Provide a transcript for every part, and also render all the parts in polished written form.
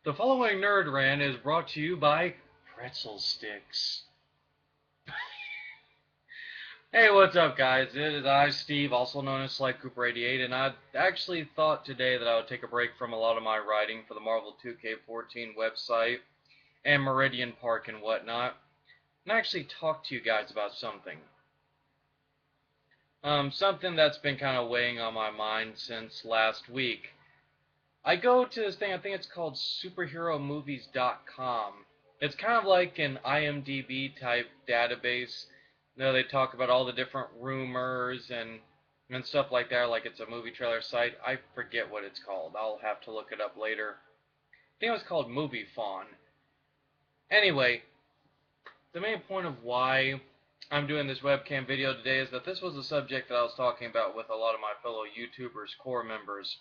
The following Nerd Rant is brought to you by Pretzel Sticks. Hey, what's up, guys? It is I, Steve, also known as SlyCooper88, and I actually thought today that I would take a break from a lot of my writing for the Marvel 2K14 website and Meridian Park and whatnot, and actually talk to you guys about something. Something that's been kind of weighing on my mind since last week. I go to this thing, I think it's called superheromovies.com. It's kind of like an IMDb type database. You know, they talk about all the different rumors and stuff like that, like it's a movie trailer site. I forget what it's called. I'll have to look it up later. I think it was called Movie Fawn. Anyway, the main point of why I'm doing this webcam video today is that this was a subject that I was talking about with a lot of my fellow YouTubers, core members.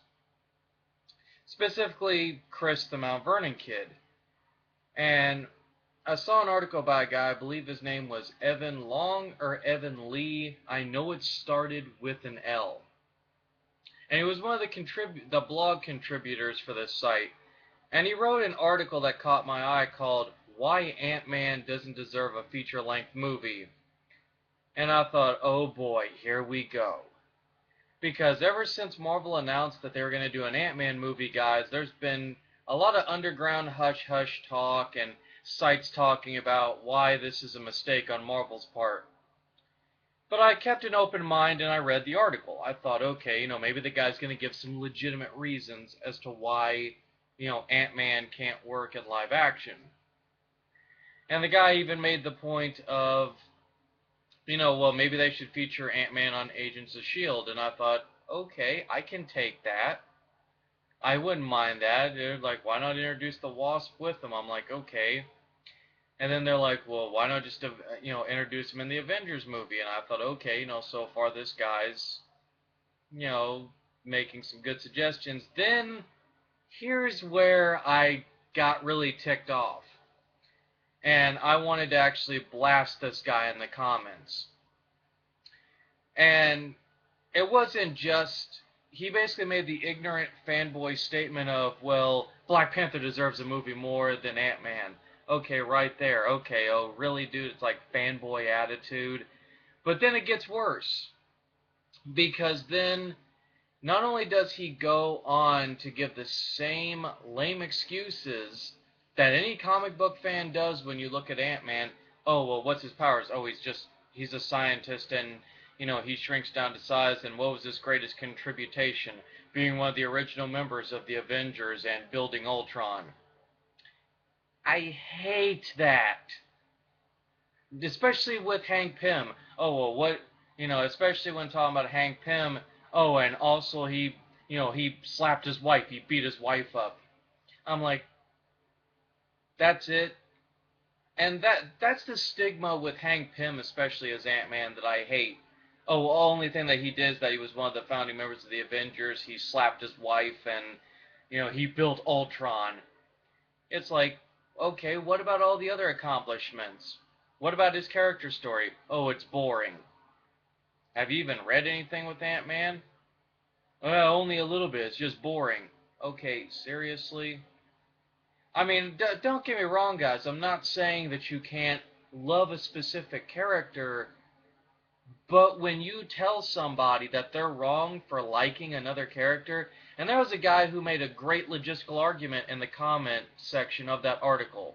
Specifically, Chris the Mount Vernon kid. And I saw an article by a guy, I believe his name was Evan Long or Evan Lee. I know it started with an L. And he was one of the blog contributors for this site. And he wrote an article that caught my eye called Why Ant-Man Doesn't Deserve a Feature-Length Movie. And I thought, oh boy, here we go. Because ever since Marvel announced that they were going to do an Ant-Man movie, guys, there's been a lot of underground hush-hush talk and sites talking about why this is a mistake on Marvel's part. But I kept an open mind and I read the article. I thought, okay, maybe the guy's going to give some legitimate reasons as to why, Ant-Man can't work in live action. And the guy even made the point of, well, maybe they should feature Ant-Man on Agents of S.H.I.E.L.D. And I thought, okay, I can take that. I wouldn't mind that. They're like, why not introduce the Wasp with them? I'm like, okay. And then they're like, well, why not just, introduce him in the Avengers movie? And I thought, okay, so far this guy's, making some good suggestions. Then, here's where I got really ticked off. And I wanted to actually blast this guy in the comments. And it wasn't just, he basically made the ignorant fanboy statement of, well, Black Panther deserves a movie more than Ant-Man. Okay, right there. Okay, oh, really, dude? It's like fanboy attitude. But then it gets worse. Because then, not only does he go on to give the same lame excuses that any comic book fan does when you look at Ant-Man. Oh, well, what's his powers? Oh, he's a scientist and, he shrinks down to size, and what was his greatest contribution? Being one of the original members of the Avengers and building Ultron. I hate that. Especially with Hank Pym. Oh, well, what, especially when talking about Hank Pym. Oh, and also he slapped his wife. He beat his wife up. I'm like, that's it. And that's the stigma with Hank Pym, especially as Ant-Man, that I hate. Oh, the only thing that he did is that he was one of the founding members of the Avengers. He slapped his wife and, he built Ultron. It's like, okay, what about all the other accomplishments? What about his character story? Oh, it's boring. Have you even read anything with Ant-Man? Well, only a little bit. It's just boring. Okay, seriously? I mean, don't get me wrong, guys. I'm not saying that you can't love a specific character, but when you tell somebody that they're wrong for liking another character, and there was a guy who made a great logistical argument in the comment section of that article,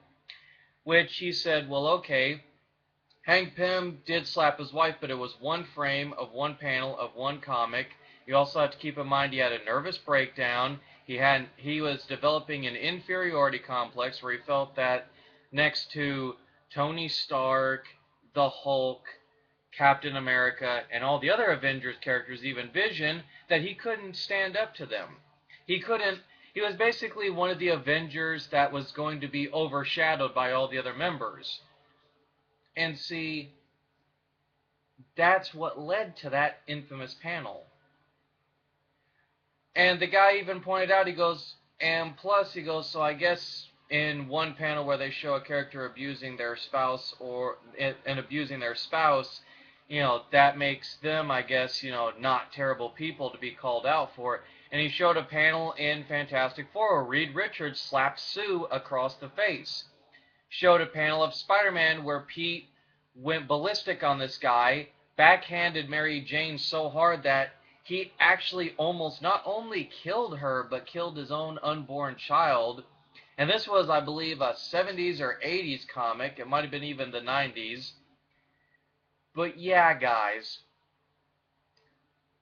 which he said, well, okay, Hank Pym did slap his wife, but it was one frame of one panel of one comic. You also have to keep in mind he had a nervous breakdown. He was developing an inferiority complex where he felt that next to Tony Stark, the Hulk, Captain America, and all the other Avengers characters, even Vision, that he couldn't stand up to them. He was basically one of the Avengers that was going to be overshadowed by all the other members. And see, that's what led to that infamous panel. And the guy even pointed out, he goes, and plus, he goes, so I guess in one panel where they show a character abusing their spouse and abusing their spouse, that makes them, I guess, not terrible people to be called out for. And he showed a panel in Fantastic Four where Reed Richards slapped Sue across the face. Showed a panel of Spider-Man where Pete went ballistic on this guy, backhanded Mary Jane so hard that he actually almost not only killed her, but killed his own unborn child. And this was, I believe, a 70s or 80s comic. It might have been even the 90s. But yeah, guys,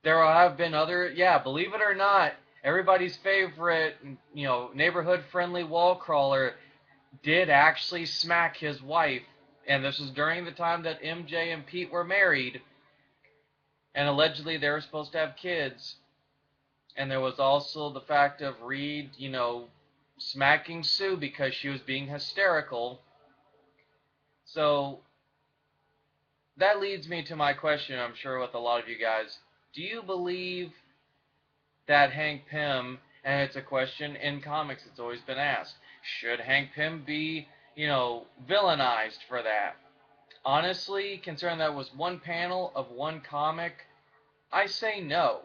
there have been other, yeah, believe it or not, everybody's favorite, neighborhood-friendly wall crawler did actually smack his wife. And this was during the time that MJ and Pete were married. And allegedly they were supposed to have kids. And there was also the fact of Reed, smacking Sue because she was being hysterical. So that leads me to my question, I'm sure, with a lot of you guys. Do you believe that Hank Pym, and it's a question in comics it's always been asked, should Hank Pym be, villainized for that? Honestly, considering that was one panel of one comic, I say no.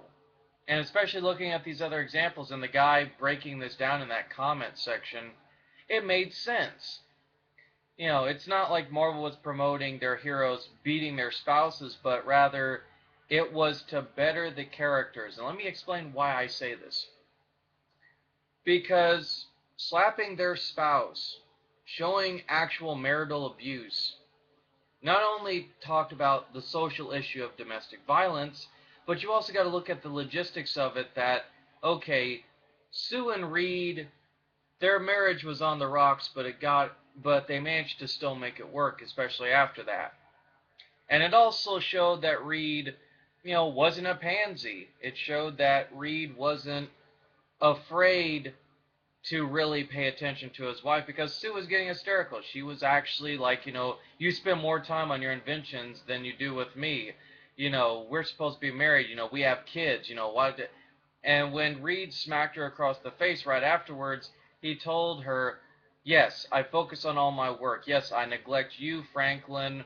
And especially looking at these other examples and the guy breaking this down in that comment section, it made sense. It's not like Marvel was promoting their heroes beating their spouses, but rather it was to better the characters. And let me explain why I say this. Because slapping their spouse, showing actual marital abuse, not only talked about the social issue of domestic violence, but you also got to look at the logistics of it that, okay, Sue and Reed, their marriage was on the rocks, but they managed to still make it work, especially after that. And it also showed that Reed, wasn't a pansy. It showed that Reed wasn't afraid to really pay attention to his wife because Sue was getting hysterical. She was actually like, you spend more time on your inventions than you do with me. We're supposed to be married. We have kids. Why? And when Reed smacked her across the face right afterwards, he told her, yes, I focus on all my work. Yes, I neglect you, Franklin,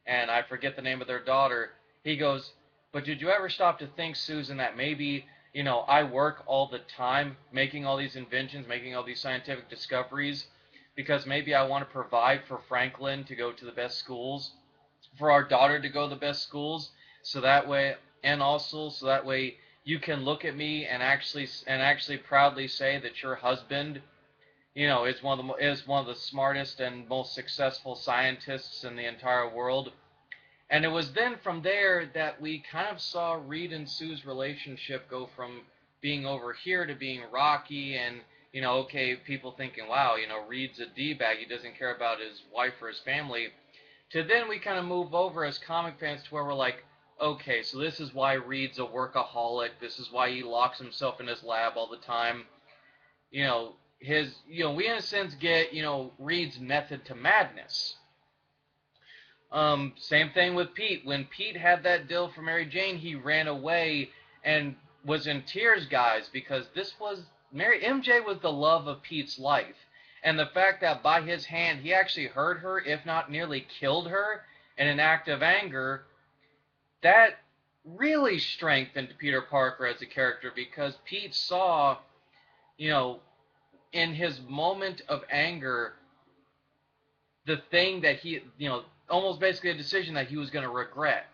and I forget the name of their daughter. He goes, but did you ever stop to think, Susan, that maybe, I work all the time making all these inventions, making all these scientific discoveries, because maybe I want to provide for Franklin to go to the best schools, for our daughter to go to the best schools, so that way, and also so that way you can look at me and actually proudly say that your husband, is one of the smartest and most successful scientists in the entire world. And it was then from there that we kind of saw Reed and Sue's relationship go from being over here to being rocky and, okay, people thinking, wow, Reed's a D-bag, he doesn't care about his wife or his family, to then we kind of move over as comic fans to where we're like, okay, so this is why Reed's a workaholic, this is why he locks himself in his lab all the time, we in a sense get, Reed's method to madness. Same thing with Pete. When Pete had that deal for Mary Jane, he ran away and was in tears, guys, because MJ was the love of Pete's life. And the fact that by his hand he actually hurt her, if not nearly killed her, in an act of anger, that really strengthened Peter Parker as a character because Pete saw, in his moment of anger, the thing that he, almost basically a decision that he was going to regret.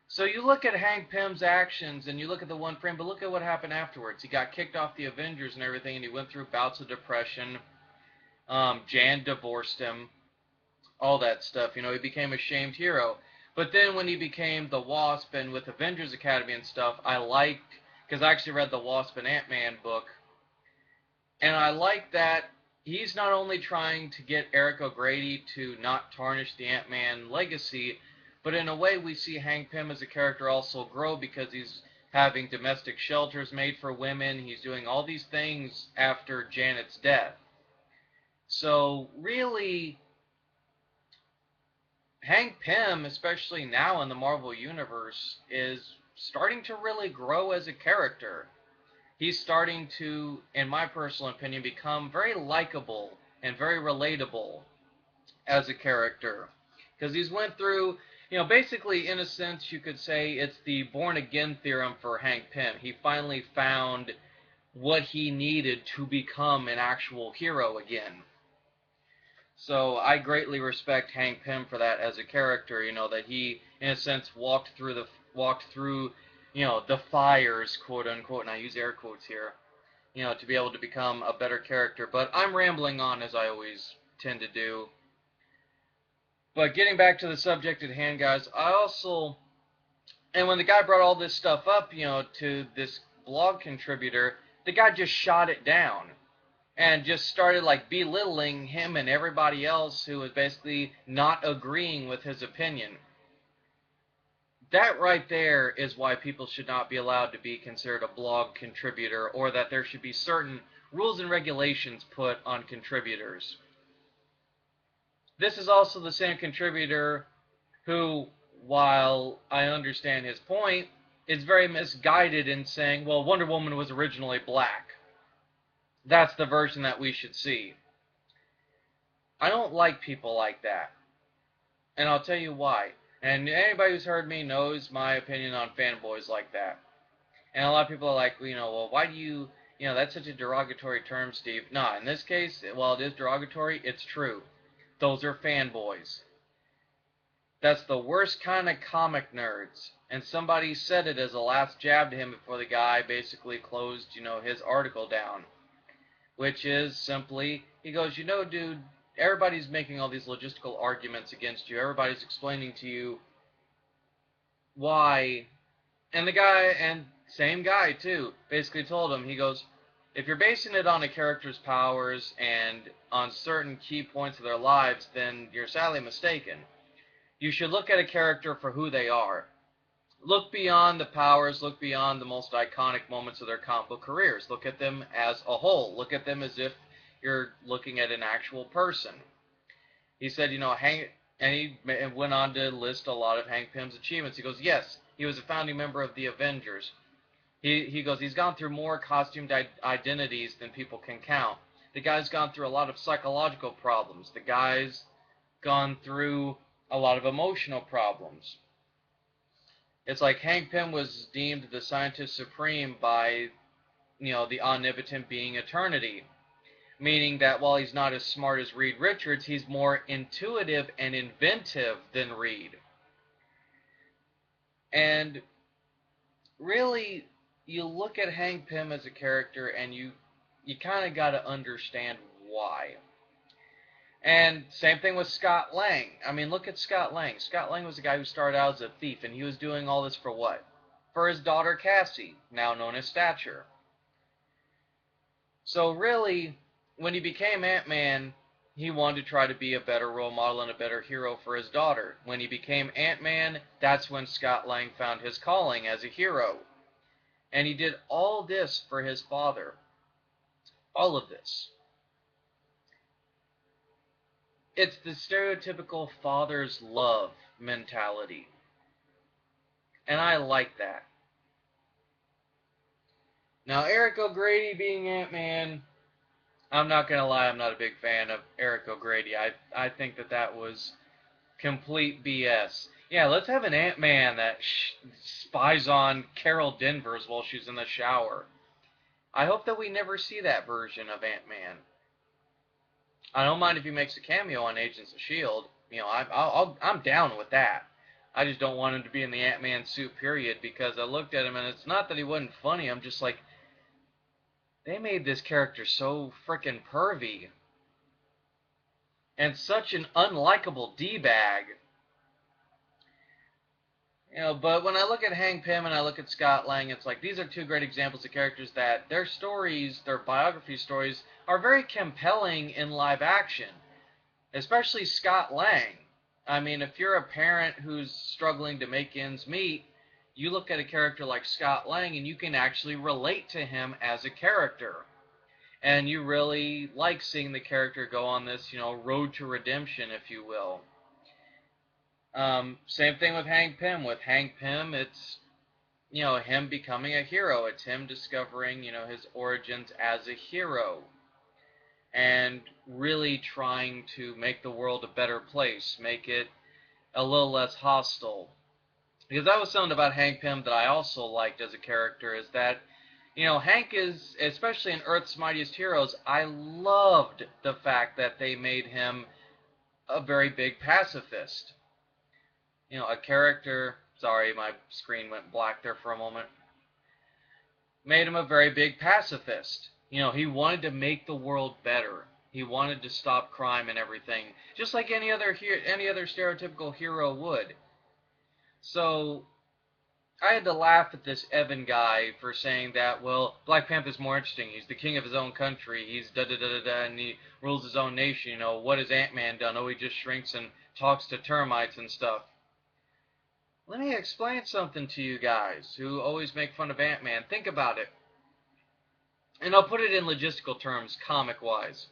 So you look at Hank Pym's actions and you look at the one frame, but look at what happened afterwards. He got kicked off the Avengers and everything, and he went through bouts of depression. Jan divorced him, all that stuff. He became a shamed hero. But then when he became the Wasp and with Avengers Academy and stuff, I liked, because I actually read the Wasp and AntMan book, and I like that he's not only trying to get Eric O'Grady to not tarnish the Ant-Man legacy, but in a way we see Hank Pym as a character also grow because he's having domestic shelters made for women. He's doing all these things after Janet's death. So really, Hank Pym, especially now in the Marvel Universe, is starting to really grow as a character. He's starting to, in my personal opinion, become very likable and very relatable as a character. Because he's went through, Basically, in a sense, you could say it's the born-again theorem for Hank Pym. He finally found what he needed to become an actual hero again. So I greatly respect Hank Pym for that as a character. That he, in a sense, walked through, the fires, quote unquote, and I use air quotes here. To be able to become a better character. But I'm rambling on as I always tend to do. But getting back to the subject at hand, guys, and when the guy brought all this stuff up, to this blog contributor, the guy just shot it down and just started like belittling him and everybody else who was basically not agreeing with his opinion. That right there is why people should not be allowed to be considered a blog contributor, or that there should be certain rules and regulations put on contributors. This is also the same contributor who, while I understand his point, is very misguided in saying, well, Wonder Woman was originally black. That's the version that we should see. I don't like people like that. And I'll tell you why. And anybody who's heard me knows my opinion on fanboys like that. And a lot of people are like, well, why do you, that's such a derogatory term, Steve. Nah, in this case, while it is derogatory, it's true. Those are fanboys. That's the worst kind of comic nerds. And somebody said it as a last jab to him before the guy basically closed, his article down. Which is simply, he goes, dude, everybody's making all these logistical arguments against you. Everybody's explaining to you why. And the guy, and same guy too, basically told him, he goes, if you're basing it on a character's powers and on certain key points of their lives, then you're sadly mistaken. You should look at a character for who they are. Look beyond the powers, look beyond the most iconic moments of their comic book careers. Look at them as a whole. Look at them as if you're looking at an actual person. He said, and he went on to list a lot of Hank Pym's achievements. He goes, yes, he was a founding member of the Avengers. He goes, he's gone through more costumed identities than people can count. The guy's gone through a lot of psychological problems. The guy's gone through a lot of emotional problems. It's like Hank Pym was deemed the scientist supreme by, the omnipotent being Eternity. Meaning that while he's not as smart as Reed Richards, he's more intuitive and inventive than Reed. And really, you look at Hank Pym as a character and you kind of got to understand why. And same thing with Scott Lang. I mean, look at Scott Lang. Scott Lang was a guy who started out as a thief, and he was doing all this for what? For his daughter Cassie, now known as Stature. So really, when he became Ant-Man, he wanted to try to be a better role model and a better hero for his daughter. When he became Ant-Man, that's when Scott Lang found his calling as a hero. And he did all this for his father. All of this. It's the stereotypical father's love mentality. And I like that. Now, Eric O'Grady being Ant-Man, I'm not going to lie, I'm not a big fan of Eric O'Grady. I think that was complete BS. Yeah, let's have an Ant-Man that spies on Carol Danvers while she's in the shower. I hope that we never see that version of Ant-Man. I don't mind if he makes a cameo on Agents of S.H.I.E.L.D. I'm down with that. I just don't want him to be in the Ant-Man suit, period, because I looked at him, and it's not that he wasn't funny, I'm just like, they made this character so frickin' pervy. And such an unlikable D-bag. But when I look at Hank Pym and I look at Scott Lang, it's like, these are two great examples of characters that their stories, their biography stories, are very compelling in live action. Especially Scott Lang. I mean, if you're a parent who's struggling to make ends meet, you look at a character like Scott Lang and you can actually relate to him as a character. And you really like seeing the character go on this, road to redemption, if you will. Same thing with Hank Pym. With Hank Pym, it's, him becoming a hero. It's him discovering, his origins as a hero. And really trying to make the world a better place. Make it, a little less hostile. Because that was something about Hank Pym that I also liked as a character, is that, Hank is, especially in Earth's Mightiest Heroes, I loved the fact that they made him a very big pacifist. A character, sorry, my screen went black there for a moment, made him a very big pacifist. He wanted to make the world better. He wanted to stop crime and everything, just like any other stereotypical hero would. So I had to laugh at this Evan guy for saying that, well, Black Panther's more interesting. He's the king of his own country. He's da-da-da-da-da, and he rules his own nation. What has Ant-Man done? Oh, he just shrinks and talks to termites and stuff. Let me explain something to you guys who always make fun of Ant-Man. Think about it. And I'll put it in logistical terms, comic-wise.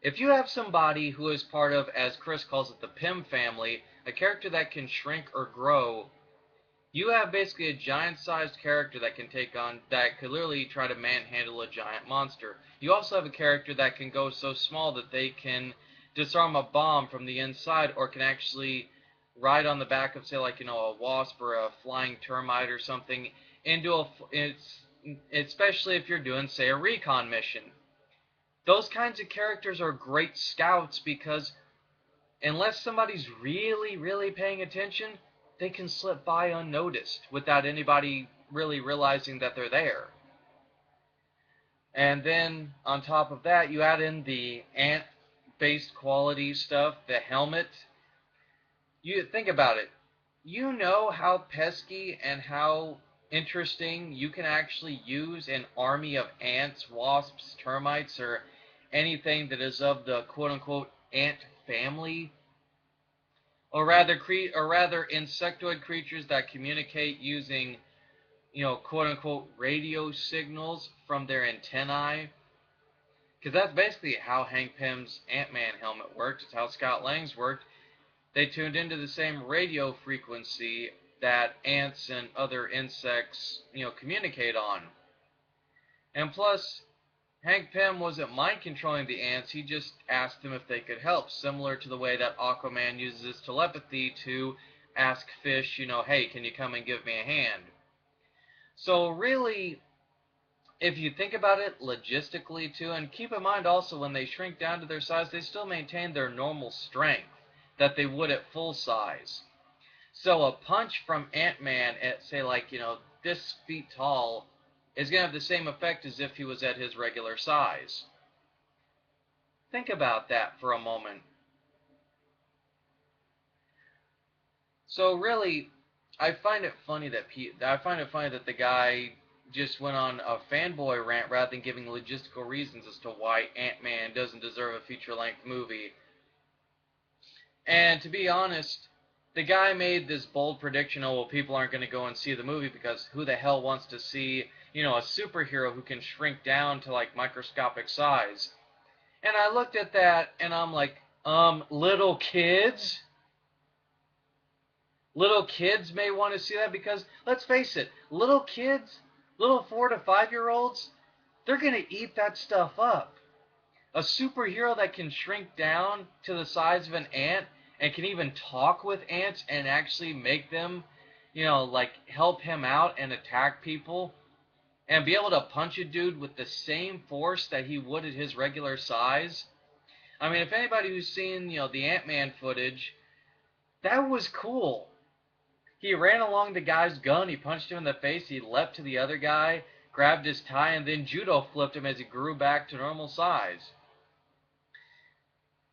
If you have somebody who is part of, as Chris calls it, the Pym family, a character that can shrink or grow, you have basically a giant-sized character that could literally try to manhandle a giant monster. You also have a character that can go so small that they can disarm a bomb from the inside, or can actually ride on the back of, say, like, a wasp or a flying termite or something, especially if you're doing, say, a recon mission. Those kinds of characters are great scouts because unless somebody's really, really paying attention, they can slip by unnoticed without anybody really realizing that they're there. And then, on top of that, you add in the ant-based quality stuff, the helmet. You think about it. You know how pesky and how interesting you can actually use an army of ants, wasps, termites, or anything that is of the quote-unquote ant family, or rather insectoid creatures that communicate using, quote-unquote radio signals from their antennae. Because that's basically how Hank Pym's Ant-Man helmet worked. It's how Scott Lang's worked. They tuned into the same radio frequency that ants and other insects, communicate on. And plus, Hank Pym wasn't mind controlling the ants, he just asked them if they could help, similar to the way that Aquaman uses his telepathy to ask fish, hey, can you come and give me a hand? So really, if you think about it logistically too, and keep in mind also when they shrink down to their size, they still maintain their normal strength that they would at full size. So a punch from Ant-Man at, say, like, this feet tall is going to have the same effect as if he was at his regular size. Think about that for a moment. So really, I find it funny that the guy just went on a fanboy rant rather than giving logistical reasons as to why Ant-Man doesn't deserve a feature-length movie. And to be honest, the guy made this bold prediction, oh, well, people aren't going to go and see the movie because who the hell wants to see, a superhero who can shrink down to, like, microscopic size? And I looked at that, and I'm like, little kids? Little kids may want to see that because, let's face it, little kids, little 4 to 5-year-olds, they're going to eat that stuff up. A superhero that can shrink down to the size of an ant and can even talk with ants and actually make them, like, help him out and attack people and be able to punch a dude with the same force that he would at his regular size. I mean, if anybody who's seen, the Ant-Man footage, that was cool. He ran along the guy's gun, he punched him in the face, he leapt to the other guy, grabbed his tie, and then judo flipped him as he grew back to normal size.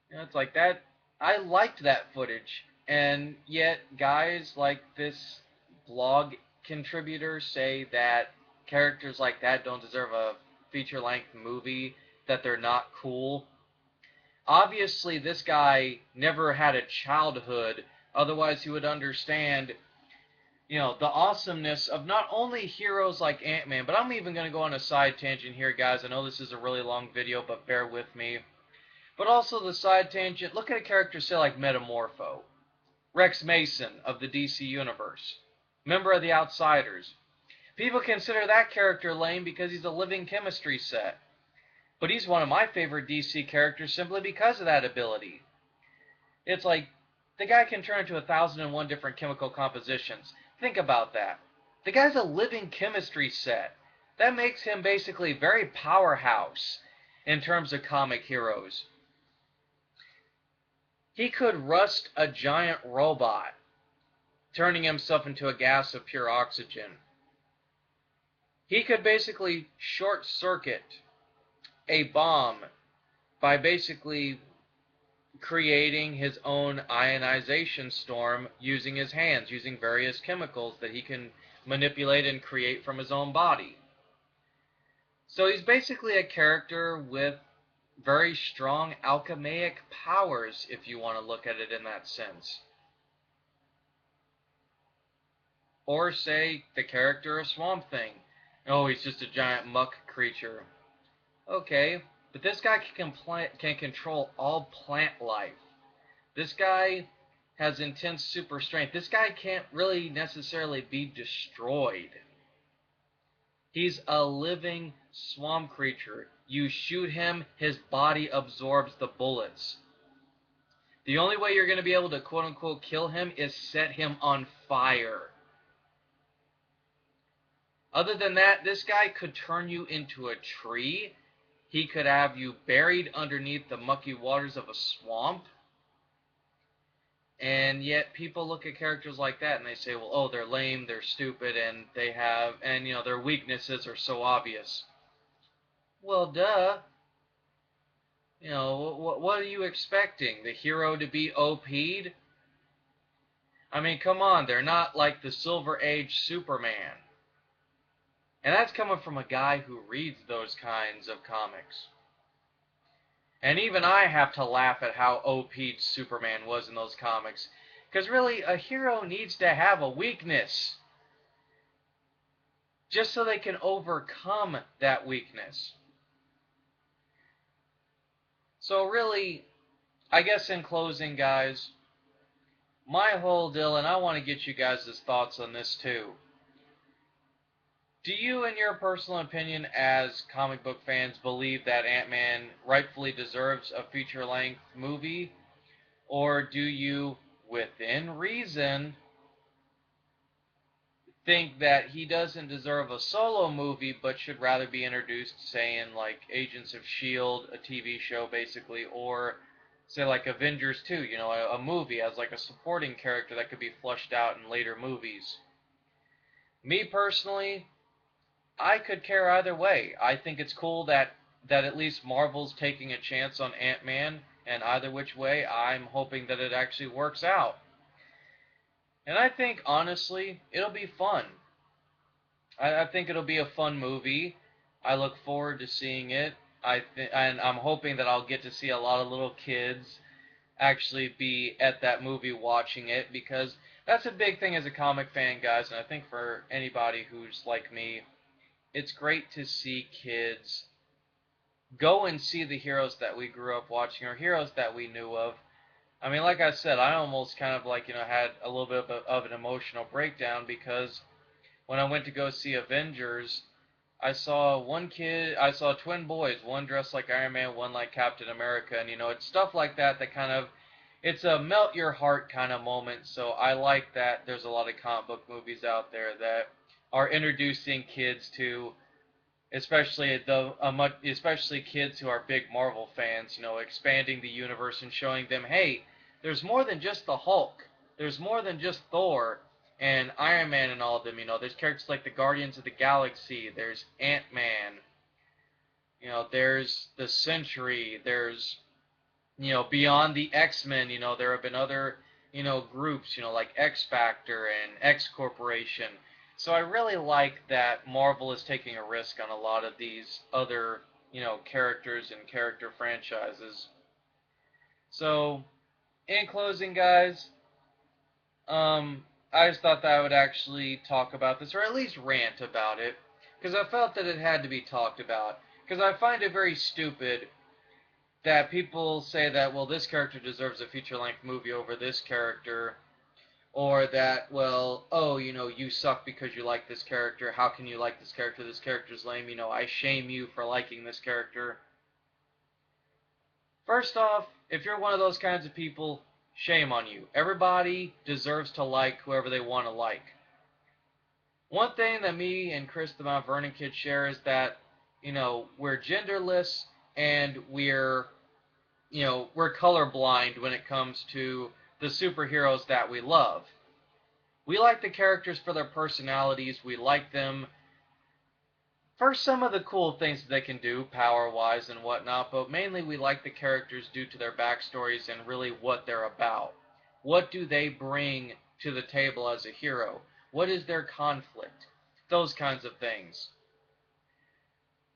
It's like that. I liked that footage, and yet guys like this blog contributor say that characters like that don't deserve a feature-length movie, that they're not cool. Obviously, this guy never had a childhood, otherwise he would understand, the awesomeness of not only heroes like Ant-Man, but I'm even going to go on a side tangent here, guys. I know this is a really long video, but bear with me. But also the side tangent, look at a character, say, like Metamorpho. Rex Mason of the DC Universe. Member of the Outsiders. People consider that character lame because he's a living chemistry set. But he's one of my favorite DC characters simply because of that ability. It's like, The guy can turn into 1,001 different chemical compositions. Think about that. The guy's a living chemistry set. That makes him basically very powerhouse in terms of comic heroes. He could rust a giant robot, turning himself into a gas of pure oxygen. He could basically short circuit a bomb by basically creating his own ionization storm using his hands, using various chemicals that he can manipulate and create from his own body. So he's basically a character with very strong alchemic powers, if you want to look at it in that sense. Or say the character of Swamp Thing. Oh, he's just a giant muck creature. Okay, but this guy can control all plant life. This guy has intense super strength. This guy can't really necessarily be destroyed. He's a living swamp creature. You shoot him, his body absorbs the bullets. The only way you're going to be able to quote-unquote kill him is set him on fire. Other than that, this guy could turn you into a tree. He could have you buried underneath the mucky waters of a swamp. And yet people look at characters like that and they say, well, oh, they're lame, they're stupid, and their weaknesses are so obvious. Well, duh. What are you expecting? The hero to be OP'd? I mean, come on, they're not like the Silver Age Superman. And that's coming from a guy who reads those kinds of comics. And even I have to laugh at how OP'd Superman was in those comics. Because really, a hero needs to have a weakness. Just so they can overcome that weakness. So really, I guess in closing, guys, my whole deal, and I want to get you guys' thoughts on this too. Do you, in your personal opinion, as comic book fans, believe that Ant-Man rightfully deserves a feature-length movie? Or do you, within reason, think that he doesn't deserve a solo movie, but should rather be introduced, say, in, like, Agents of S.H.I.E.L.D., a TV show, basically, or, say, like Avengers 2, a movie as, like, a supporting character that could be fleshed out in later movies? Me, personally, I could care either way. I think it's cool that at least Marvel's taking a chance on Ant-Man, and either which way, I'm hoping that it actually works out. And I think, honestly, it'll be fun. I think it'll be a fun movie. I look forward to seeing it. And I'm hoping that I'll get to see a lot of little kids actually be at that movie watching it, because that's a big thing as a comic fan, guys, and I think for anybody who's like me, it's great to see kids go and see the heroes that we grew up watching, or heroes that we knew of. I mean, like I said, I almost kind of like, had a little bit of an emotional breakdown, because when I went to go see Avengers, I saw twin boys, one dressed like Iron Man, one like Captain America, and it's stuff like that that kind of, it's a melt your heart kind of moment. So I like that there's a lot of comic book movies out there that are introducing kids to, especially kids who are big Marvel fans, expanding the universe and showing them, hey, there's more than just the Hulk. There's more than just Thor and Iron Man and all of them. There's characters like the Guardians of the Galaxy. There's Ant-Man. There's the Sentry. There's, beyond the X-Men, there have been other, groups, like X-Factor and X-Corporation. So I really like that Marvel is taking a risk on a lot of these other, characters and character franchises. So, in closing, guys, I just thought that I would actually talk about this, or at least rant about it, because I felt that it had to be talked about. Because I find it very stupid that people say that, well, this character deserves a feature-length movie over this character, or that, well, oh, you suck because you like this character. How can you like this character? This character's lame. I shame you for liking this character. First off, if you're one of those kinds of people, shame on you. Everybody deserves to like whoever they want to like. One thing that me and Chris, the Mount Vernon kid, share is that, we're genderless and we're colorblind when it comes to the superheroes that we love. We like the characters for their personalities. We like them for some of the cool things that they can do, power-wise and whatnot, but mainly we like the characters due to their backstories and really what they're about. What do they bring to the table as a hero? What is their conflict? Those kinds of things.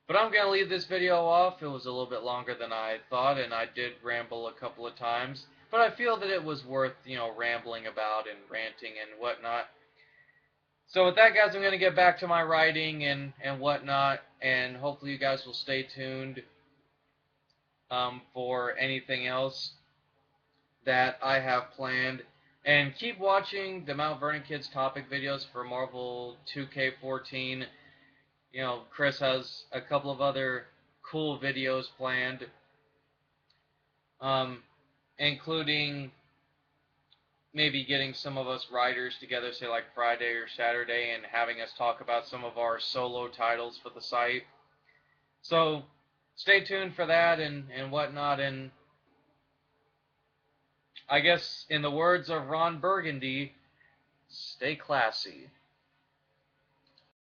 But I'm going to leave this video off. It was a little bit longer than I thought, and I did ramble a couple of times. But I feel that it was worth, rambling about and ranting and whatnot. So with that, guys, I'm going to get back to my writing and whatnot, and hopefully you guys will stay tuned for anything else that I have planned. And keep watching the Mount Vernon Kids topic videos for Marvel 2K14. Chris has a couple of other cool videos planned, um, including maybe getting some of us writers together, say like Friday or Saturday, and having us talk about some of our solo titles for the site. So stay tuned for that and whatnot. And I guess in the words of Ron Burgundy, stay classy.